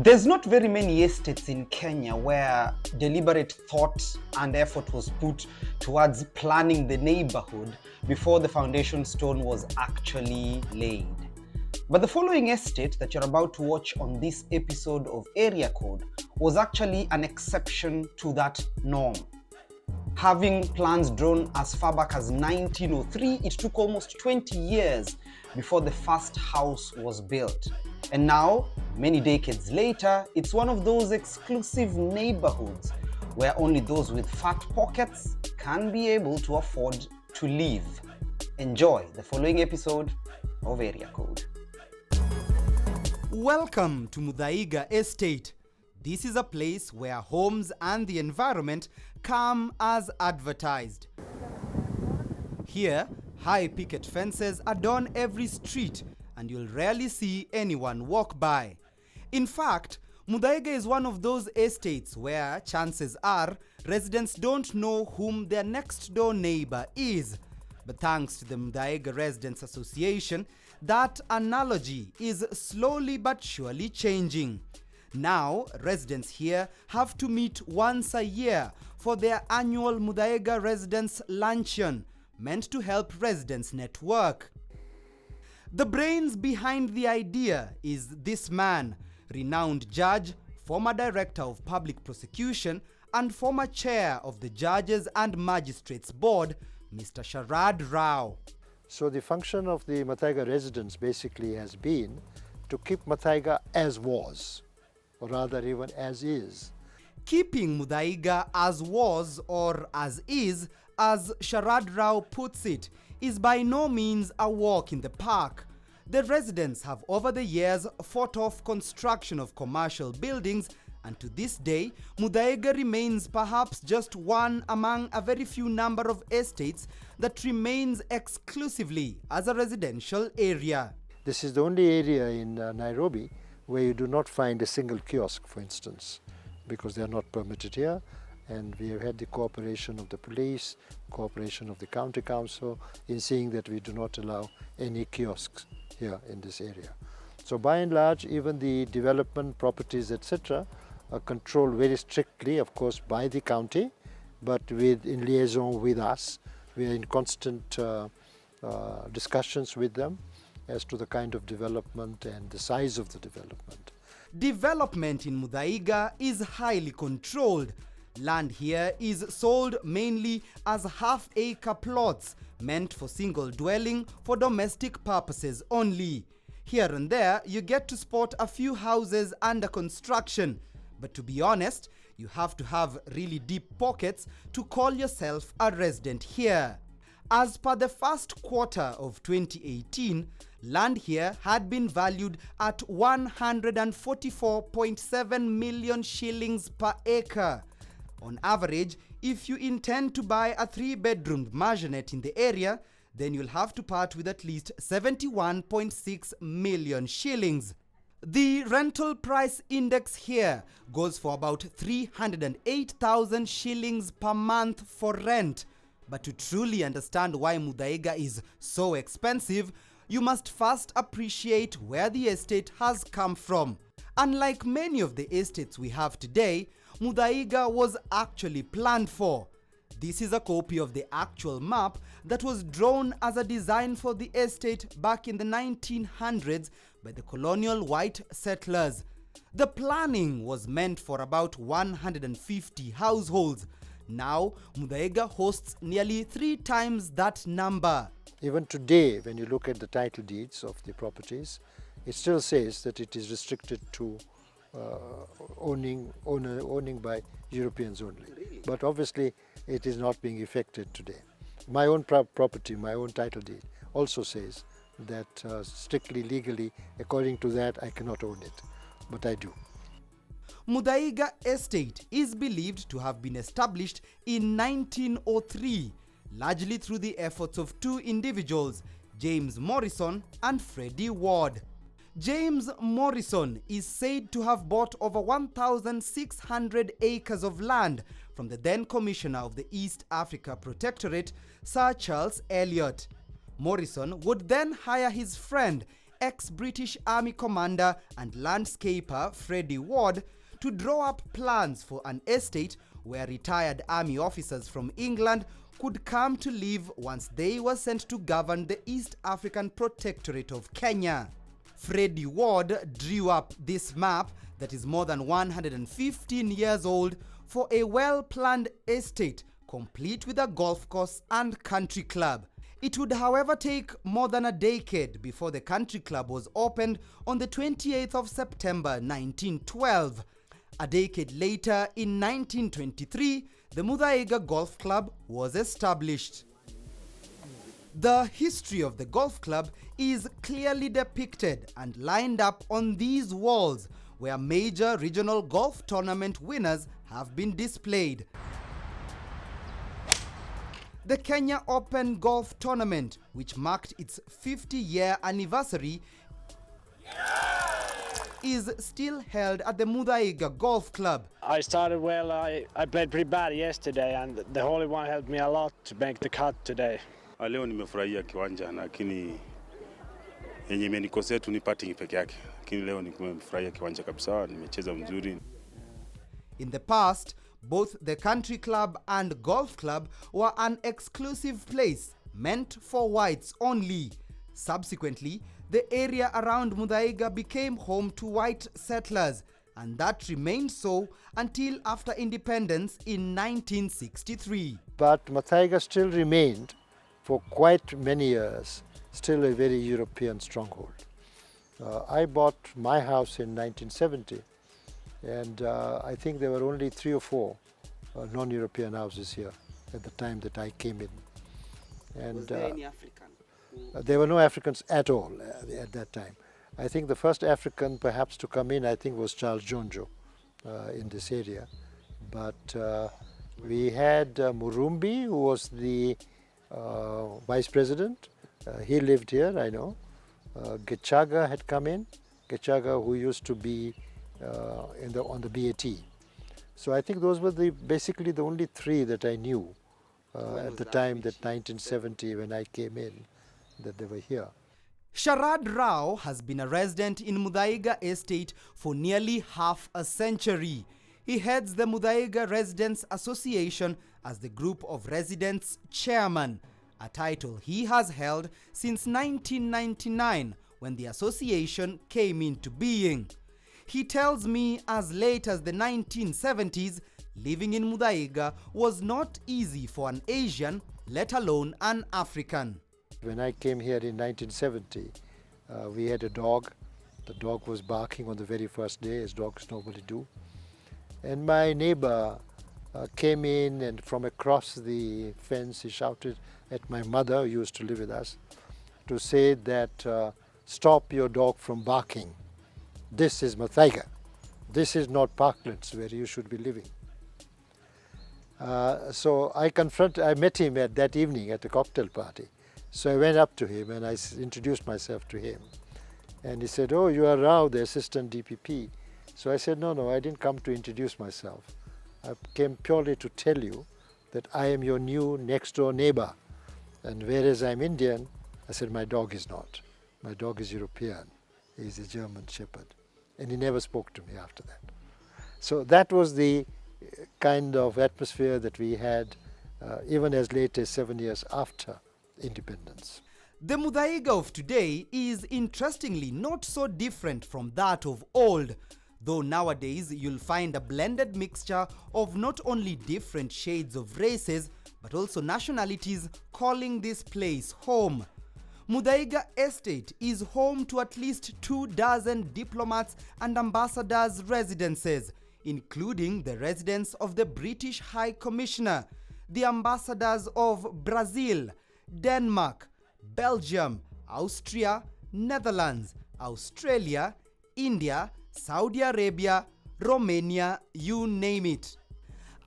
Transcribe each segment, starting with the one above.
There's not very many estates in Kenya where deliberate thought and effort was put towards planning the neighborhood before the foundation stone was actually laid. But the following estate that you're about to watch on this episode of Area Code was actually an exception to that norm. Having plans drawn as far back as 1903, it took almost 20 years before the first house was built. And now, many decades later, it's one of those exclusive neighborhoods where only those with fat pockets can be able to afford to live. Enjoy the following episode of Area Code. Welcome to Muthaiga Estate. This is a place where homes and the environment come as advertised. Here, high picket fences adorn every street and you'll rarely see anyone walk by. In fact, Muthaiga is one of those estates where chances are residents don't know whom their next door neighbor is. But thanks to the Muthaiga Residents Association, that analogy is slowly but surely changing. Now, residents here have to meet once a year for their annual Muthaiga Residents Luncheon, meant to help residents network. The brains behind the idea is this man, renowned judge, former director of public prosecution, and former chair of the Judges and Magistrates Board, Mr. Gertrude Rao. So the function of the Muthaiga residents basically has been to keep Muthaiga as was, or rather even as is. Keeping Muthaiga as was or as is, as Gertrude Rao puts it, is by no means a walk in the park. The residents have over the years fought off construction of commercial buildings, and to this day, Muthaiga remains perhaps just one among a very few number of estates that remains exclusively as a residential area. This is the only area in Nairobi where you do not find a single kiosk, for instance, because they are not permitted here. And we have had the cooperation of the police, cooperation of the county council in seeing that we do not allow any kiosks here in this area. So by and large, even the development properties, etc., are controlled very strictly, of course, by the county, but in liaison with us. We are in constant discussions with them as to the kind of development and the size of the development. Development in Muthaiga is highly controlled. Land here is sold mainly as half-acre plots meant for single dwelling for domestic purposes only. Here and there, you get to spot a few houses under construction, but to be honest, you have to have really deep pockets to call yourself a resident here. As per the first quarter of 2018, land here had been valued at 144.7 million shillings per acre. On average, if you intend to buy a 3-bedroom maisonette in the area, then you'll have to part with at least 71.6 million shillings. The rental price index here goes for about 308,000 shillings per month for rent. But to truly understand why Muthaiga is so expensive, you must first appreciate where the estate has come from. Unlike many of the estates we have today, Muthaiga was actually planned for. This is a copy of the actual map that was drawn as a design for the estate back in the 1900s by the colonial white settlers. The planning was meant for about 150 households. Now, Muthaiga hosts nearly 3 times that number. Even today, when you look at the title deeds of the properties, it still says that it is restricted to owning by Europeans only. Really? But obviously, it is not being effected today. My own property, my own title deed also says that strictly legally, according to that, I cannot own it, but I do. Muthaiga Estate is believed to have been established in 1903, largely through the efforts of 2 individuals, James Morrison and Freddie Ward. James Morrison is said to have bought over 1,600 acres of land from the then Commissioner of the East Africa Protectorate, Sir Charles Elliot. Morrison would then hire his friend ex-British Army commander and landscaper Freddie Ward to draw up plans for an estate where retired army officers from England could come to live once they were sent to govern the East African Protectorate of Kenya. Freddie Ward drew up this map that is more than 115 years old for a well-planned estate complete with a golf course and country club. It would, however, take more than a decade before the country club was opened on the 28th of September 1912. A decade later, in 1923, the Muthaiga Golf Club was established. The history of the golf club is clearly depicted and lined up on these walls, where major regional golf tournament winners have been displayed. The Kenya Open Golf Tournament, which marked its 50-year anniversary, is still held at the Muthaiga Golf Club. I started well. I played pretty bad yesterday, and the Holy One helped me a lot to make the cut today. Leo nimefurahia kiwanja, lakini yenye imenikosea tu ni putting peke yake. Lakini leo nimefurahia kiwanja kabisa, nimecheza mzuri. In the past, both the country club and golf club were an exclusive place meant for whites only. Subsequently, the area around Muthaiga became home to white settlers, and that remained so until after independence in 1963. But Muthaiga still remained for quite many years, still a very European stronghold. I bought my house in 1970, and I think there were only 3 or 4 non-European houses here at the time that I came in. And Was there any African? there were no Africans at all at that time. I think the first African perhaps to come in, I think, was Charles Jonjo in this area. But we had Murumbi, who was the vice president. He lived here, I know. Gechaga had come in. Gechaga, who used to be on the BAT. So I think those were basically the only 3 that I knew at the time, that 1970, when I came in, that they were here. Sharad Rao has been a resident in Muthaiga Estate for nearly half a century. He heads the Muthaiga Residents Association as the group of residents chairman, a title he has held since 1999, when the association came into being. He tells me as late as the 1970s, living in Muthaiga was not easy for an Asian, let alone an African. When I came here in 1970, we had a dog. The dog was barking on the very first day, as dogs normally do. And my neighbor came in, and from across the fence he shouted at my mother, who used to live with us, to say that stop your dog from barking. This is Muthaiga. This is not Parklands, where you should be living. So I met him at that evening at a cocktail party. So I went up to him and I introduced myself to him. And he said, "Oh, you are Rao, the assistant DPP." So I said, no, I didn't come to introduce myself. I came purely to tell you that I am your new next door neighbor. And whereas I'm Indian, I said, my dog is not. My dog is European. He's a German Shepherd. And he never spoke to me after that. So that was the kind of atmosphere that we had even as late as 7 years after independence. The Muthaiga of today is interestingly not so different from that of old, though nowadays you'll find a blended mixture of not only different shades of races, but also nationalities calling this place home. Muthaiga Estate is home to at least 24 diplomats and ambassadors' residences, including the residence of the British High Commissioner, the ambassadors of Brazil, Denmark, Belgium, Austria, Netherlands, Australia, India, Saudi Arabia, Romania, you name it.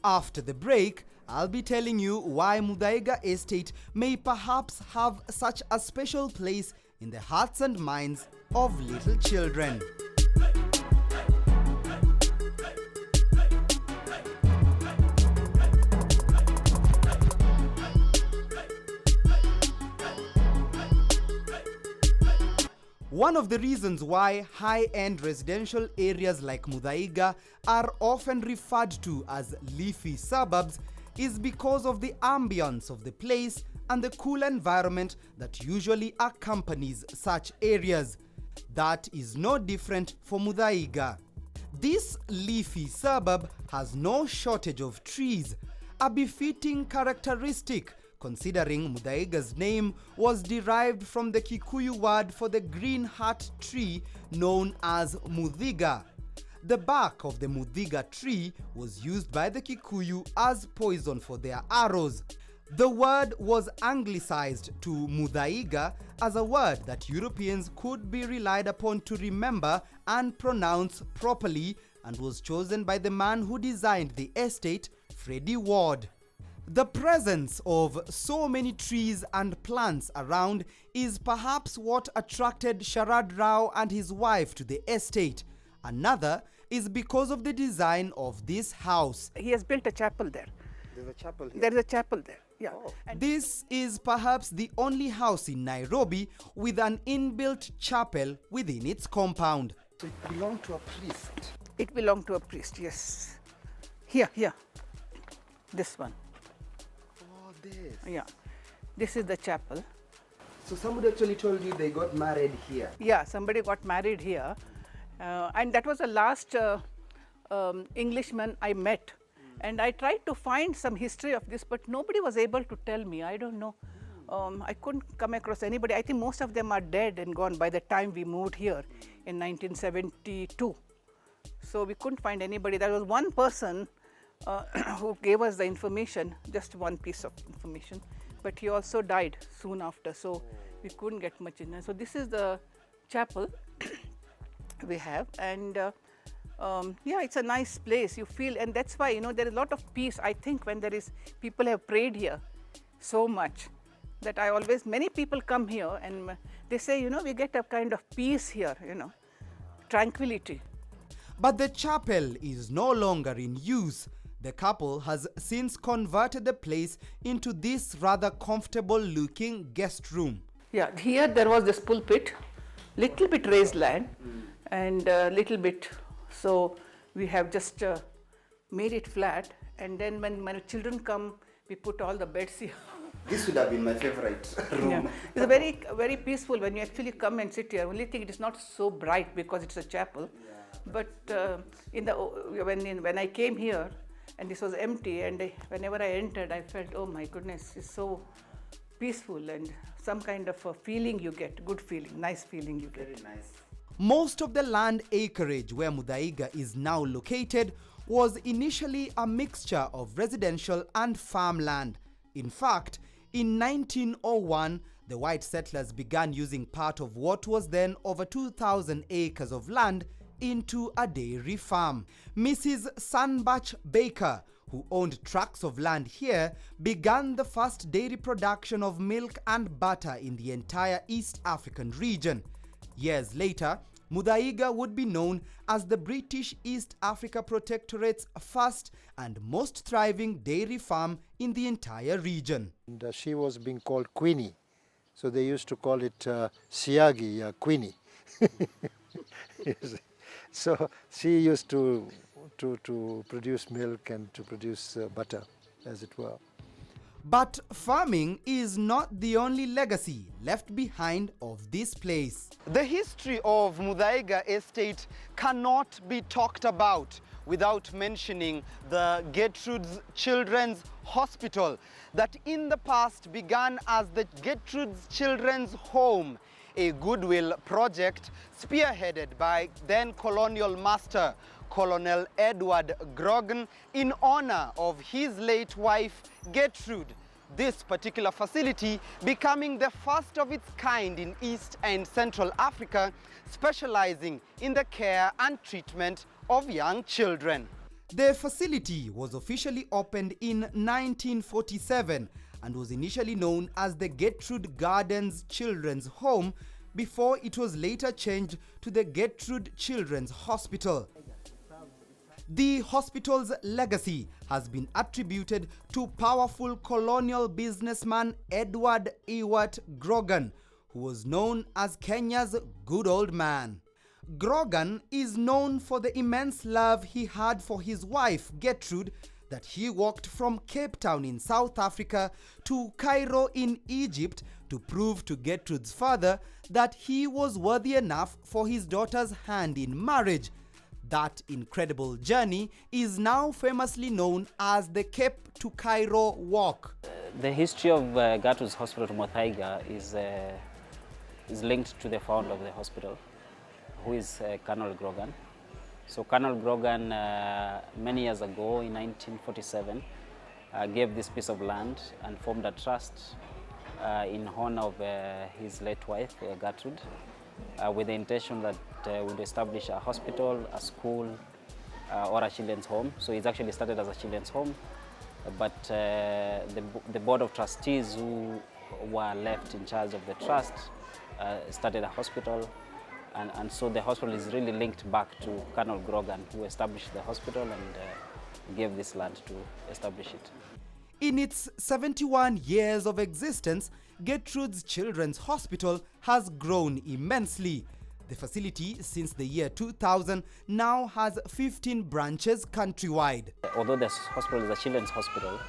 After the break, I'll be telling you why Muthaiga Estate may perhaps have such a special place in the hearts and minds of little children. One of the reasons why high-end residential areas like Muthaiga are often referred to as leafy suburbs is because of the ambience of the place and the cool environment that usually accompanies such areas. That is no different for Muthaiga. This leafy suburb has no shortage of trees, a befitting characteristic considering Muthaiga's name was derived from the Kikuyu word for the green heart tree known as Muthaiga. The bark of the Muthaiga tree was used by the Kikuyu as poison for their arrows. The word was anglicized to Muthaiga as a word that Europeans could be relied upon to remember and pronounce properly, and was chosen by the man who designed the estate, Freddie Ward. The presence of so many trees and plants around is perhaps what attracted Sharad Rao and his wife to the estate. Another is because of the design of this house. He has built a chapel there. There's a chapel here. There is a chapel there, yeah. Oh. And This is perhaps the only house in Nairobi with an inbuilt chapel within its compound. So it belonged to a priest. it belonged to a priest, yes. Here, this one, Oh, this. yeah. This is the chapel. So somebody actually told you they got married here. Yeah, somebody got married here, and that was the last Englishman I met. And I tried to find some history of this, but nobody was able to tell me. I don't know. I couldn't come across anybody. I think most of them are dead and gone by the time we moved here in 1972. So we couldn't find anybody. There was one person who gave us the information, just one piece of information, but he also died soon after, so we couldn't get much in there. So this is the chapel we have, and yeah, it's a nice place. You feel, and that's why, you know, there is a lot of peace. I think when there is, people have prayed here so much that I always, many people come here and they say, you know, we get a kind of peace here, you know, tranquility. But the chapel is no longer in use. The couple has since converted the place into this rather comfortable looking guest room. Yeah, here there was this pulpit, little bit raised land, and little bit, so we have just made it flat, and then when my children come, we put all the beds here. This would have been my favorite room. Yeah. It's very, very peaceful when you actually come and sit here. Only thing, it is not so bright because it's a chapel. Yeah. But when I came here and this was empty, and whenever I entered, I felt, oh my goodness, it's so peaceful, and some kind of a feeling you get, good feeling, nice feeling you get. Very nice. Most of the land acreage where Muthaiga is now located was initially a mixture of residential and farmland. In fact, in 1901, the white settlers began using part of what was then over 2,000 acres of land into a dairy farm. Mrs. Sanbach Baker, who owned tracts of land here, began the first dairy production of milk and butter in the entire East African region. Years later, Muthaiga would be known as the British East Africa Protectorate's first and most thriving dairy farm in the entire region. And she was being called Queenie, so they used to call it Siagi, Queenie. So she used to produce milk and to produce butter, as it were. But farming is not the only legacy left behind of this place. The history of Muthaiga Estate cannot be talked about without mentioning the Gertrude's Children's Hospital that in the past began as the Gertrude's Children's Home, a goodwill project spearheaded by then colonial master Colonel Edward Grogan in honor of his late wife Gertrude. This particular facility becoming the first of its kind in East and Central Africa, specializing in the care and treatment of young children. The facility was officially opened in 1947 and was initially known as the Gertrude Gardens Children's Home before it was later changed to the Gertrude Children's Hospital. The hospital's legacy has been attributed to powerful colonial businessman Edward Ewart Grogan, who was known as Kenya's good old man. Grogan is known for the immense love he had for his wife, Gertrude, that he walked from Cape Town in South Africa to Cairo in Egypt to prove to Gertrude's father that he was worthy enough for his daughter's hand in marriage. That incredible journey is now famously known as the Cape to Cairo Walk. The history of Gertrude's hospital to Muthaiga is linked to the founder of the hospital, who is Colonel Grogan. So Colonel Grogan, many years ago in 1947, gave this piece of land and formed a trust in honor of his late wife, Gertrude, with the intention that would establish a hospital, a school, or a children's home. So it's actually started as a children's home, but the board of trustees who were left in charge of the trust started a hospital. And so the hospital is really linked back to Colonel Grogan, who established the hospital and gave this land to establish it. In its 71 years of existence, Gertrude's Children's Hospital has grown immensely. The facility, since the year 2000, now has 15 branches countrywide. Although the hospital is a children's hospital,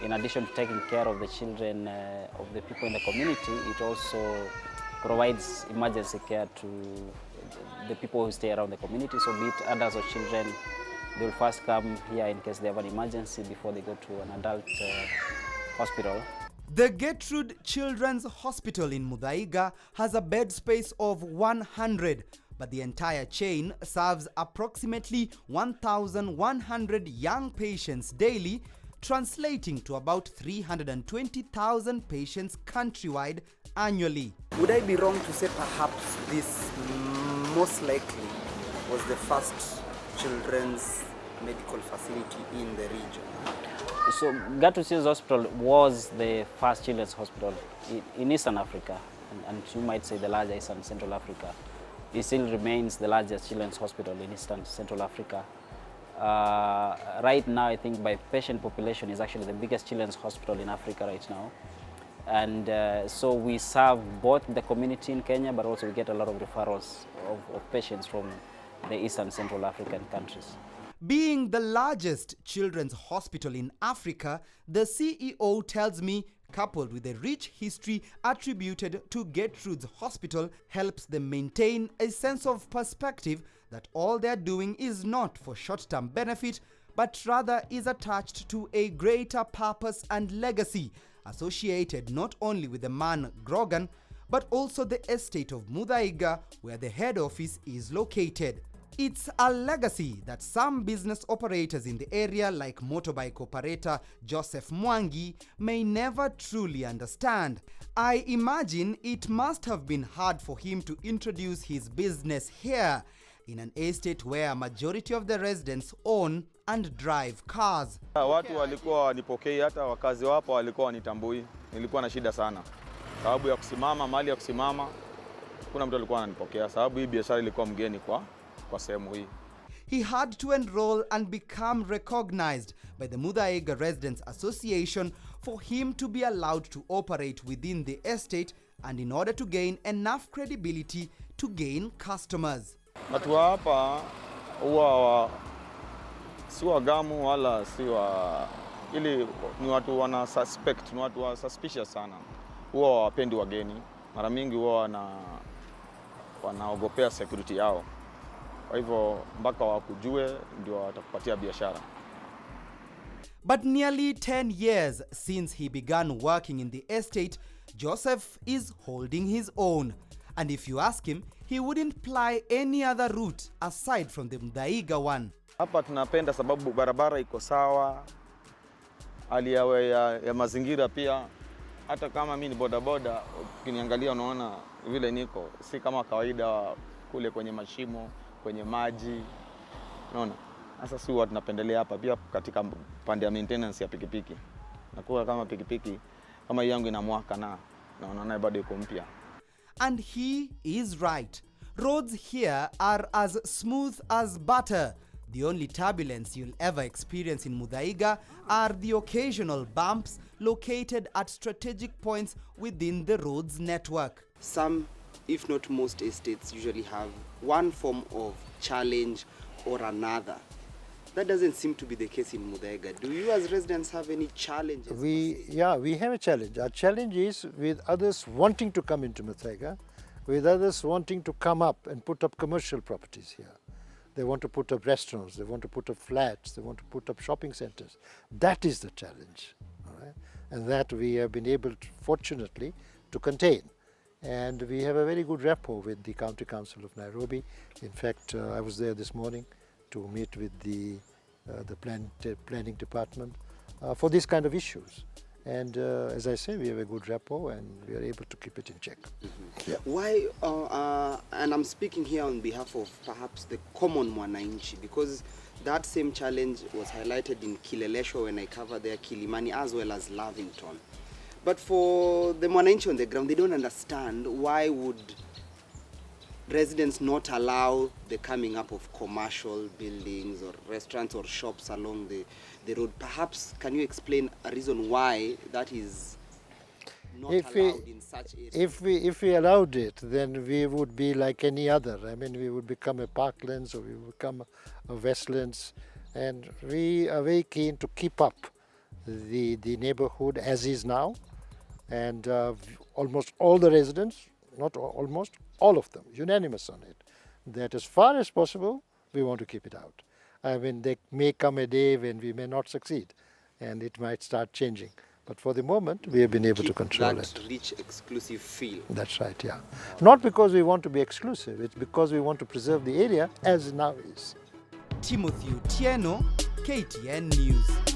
in addition to taking care of the children of the people in the community, it also provides emergency care to the people who stay around the community. So be it adults or children, they will first come here in case they have an emergency before they go to an adult hospital. The Gertrude Children's Hospital in Muthaiga has a bed space of 100, but the entire chain serves approximately 1,100 young patients daily, translating to about 320,000 patients countrywide annually. Would I be wrong to say perhaps this most likely was the first children's medical facility in the region? So Gertrude Children's Hospital was the first children's hospital in Eastern Africa, and you might say the largest in Central Africa. It still remains the largest children's hospital in Eastern Central Africa. Right now, I think by patient population is actually the biggest children's hospital in Africa right now. And so we serve both the community in Kenya, but also we get a lot of referrals of patients from the Eastern Central African countries. Being the largest children's hospital in Africa, the CEO tells me, coupled with a rich history attributed to Gertrude's hospital, helps them maintain a sense of perspective that all they're doing is not for short-term benefit, but rather is attached to a greater purpose and legacy associated not only with the man Grogan, but also the estate of Muthaiga, where the head office is located. It's a legacy that some business operators in the area, like motorbike operator Joseph Mwangi, may never truly understand. I imagine it must have been hard for him to introduce his business here, in an estate where a majority of the residents own and drive cars. Watu walikuwa wanipokei, hata wakazi wapo walikuwa wanitambui. Nilikuwa na shida sana. Sababu ya kusimama, mali ya kusimama, kuna mtu alikuwa ananipokea. Sababu hii biashara ilikuwa mgeni kwa sehemu hii. He had to enroll and become recognized by the Muthaiga Residents Association for him to be allowed to operate within the estate, and in order to gain enough credibility to gain customers. Watu hapa huwa si wagamu wala si wa, ili ni watu wana suspect, ni watu wa suspicious sana. Huwa hawapendi wageni. Mara mingi huwa wanaogopea security yao. Kwa hivyo mpaka wakujue ndio watakupatia biashara. But nearly 10 years since he began working in the estate, Joseph is holding his own. And if you ask him, he wouldn't ply any other route aside from the Muthaiga one. Hapa tunapenda sababu barabara iko sawa, hali ya mazingira pia. Hata kama mimi ni bodaboda, ukiniangalia unaona vile niko, si kama kawaida kule kwenye mashimo, kwenye maji. Unaona? Sasa sisi huwa tunapendelea hapa pia katika pande ya maintenance ya pikipiki. Nakuwa kama pikipiki kama yangu ina mwaka na unaona bado iko mpya. And he is right. Roads here are as smooth as butter. The only turbulence you'll ever experience in Muthaiga are the occasional bumps located at strategic points within the road's network. some, if not most estates, usually have one form of challenge or another. That doesn't seem to be the case in Muthaiga. Do you as residents have any challenges? We have a challenge. Our challenge is with others wanting to come into Muthaiga, with others wanting to come up and put up commercial properties here. They want to put up restaurants, they want to put up flats, they want to put up shopping centers. That is the challenge, all right? And that we have been able, to, fortunately, to contain. And we have a very good rapport with the County Council of Nairobi. In fact, I was there this morning to meet with the planning department for these kind of issues. And as I say, we have a good rapport and we are able to keep it in check. Mm-hmm. Yeah. Why, and I'm speaking here on behalf of perhaps the common Mwananchi, because that same challenge was highlighted in Kileleshwa when I covered there, Kilimani, as well as Lavington. But for the Mwananchi on the ground, they don't understand why would residents not allow the coming up of commercial buildings or restaurants or shops along the road. Perhaps can you explain a reason why that is not allowed in such areas? If we allowed it, then we would be like any other. I mean, we would become a parklands or we would become a westlands, and we are very keen to keep up the neighborhood as is now, and almost all the residents, not almost, all of them, unanimous on it, that as far as possible, we want to keep it out. I mean, there may come a day when we may not succeed, and it might start changing. But for the moment, we have been able to control it. That rich, exclusive feel. That's right, yeah. Not because we want to be exclusive, it's because we want to preserve the area as it now is. Timothy Otieno, KTN News.